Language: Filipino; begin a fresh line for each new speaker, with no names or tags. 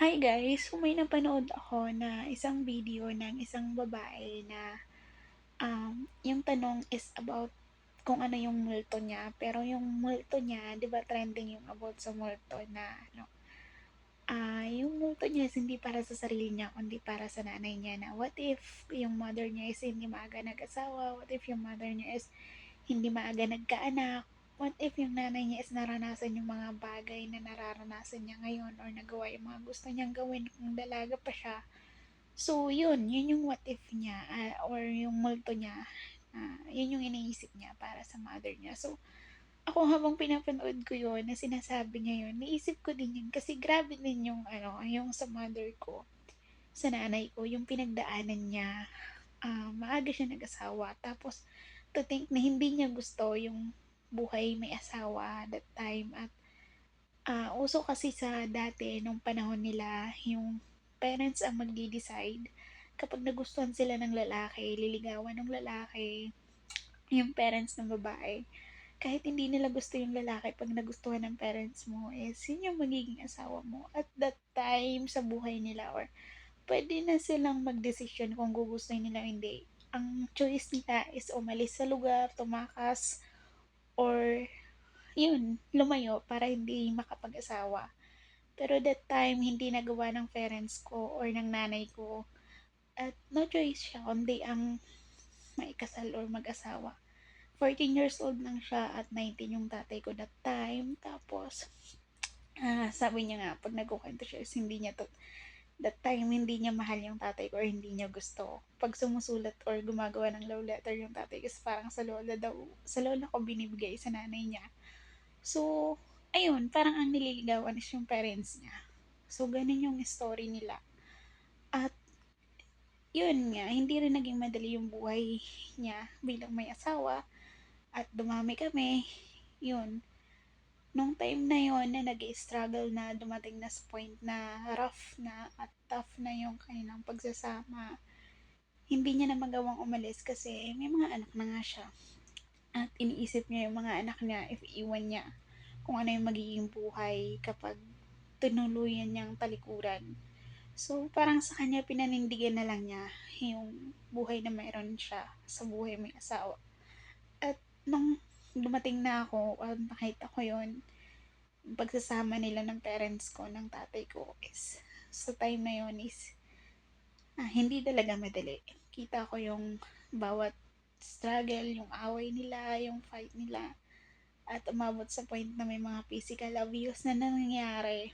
Hi guys! So may napanood ako na isang video ng isang babae na yung tanong is about kung ano yung multo niya. Pero yung multo niya, di ba trending yung about sa multo na yung multo niya is hindi para sa sarili niya, kundi para sa nanay niya na what if yung mother niya is hindi maaga nag-asawa, what if yung mother niya is hindi maaga nagkaanak, what if yung nanay niya is naranasan yung mga bagay na nararanasan niya ngayon or nagawa yung mga gusto niyang gawin kung dalaga pa siya. So, yun yung what if niya, or yung multo niya, yun yung iniisip niya para sa mother niya. So, ako habang pinapanood ko yun, na sinasabi niya yun, naisip ko din yun kasi grabe din yung yung sa mother ko, sa nanay ko, yung pinagdaanan niya. Maaga siya nag-asawa, tapos to think na hindi niya gusto yung buhay may asawa that time. At uso kasi sa dati nung panahon nila, yung parents ang magde-decide kapag nagustuhan sila ng lalaki, liligawan ng lalaki, yung parents ng babae. Kahit hindi nila gusto yung lalaki, pag nagustuhan ng parents mo is yun yung magiging asawa mo at that time sa buhay nila, or pwede na silang magdesisyon kung gugustuhin nila o hindi. Ang choice nila is umalis sa lugar, tumakas, or yun, lumayo para hindi makapag-asawa. Pero that time, hindi nagawa ng parents ko or ng nanay ko. At no choice siya, kundi ang maikasal or mag-asawa. 14 years old lang siya at 19 yung tatay ko that time. Tapos, sabi niya nga, pag nagkukwento siya, is hindi niya to, that time, hindi niya mahal yung tatay ko or hindi niya gusto. Pag sumusulat or gumagawa ng love letter yung tatay ko, is parang sa lola daw, sa lola ko binibigay sa nanay niya. So, ayun, parang ang nililigawan is yung parents niya. So, ganun yung story nila. At, yun nga, hindi rin naging madali yung buhay niya bilang may asawa. At dumami kami. Yun. Nung time na yon na nag-struggle na dumating na sa point na rough na at tough na yung kanilang pagsasama, hindi niya na magawang umalis kasi may mga anak na nga siya. At iniisip niya yung mga anak niya if iwan niya kung ano yung magiging buhay kapag tinuluyan niyang talikuran. So, parang sa kanya pinanindigan na lang niya yung buhay na mayroon siya sa buhay may asawa. At nung dumating na ako at nakita ko yun, pagsasama nila ng parents ko, ng tatay ko is, sa time na yun is, hindi talaga madali. Kita ko yung bawat struggle, yung away nila, yung fight nila, at umabot sa point na may mga physical abuse na nangyayari.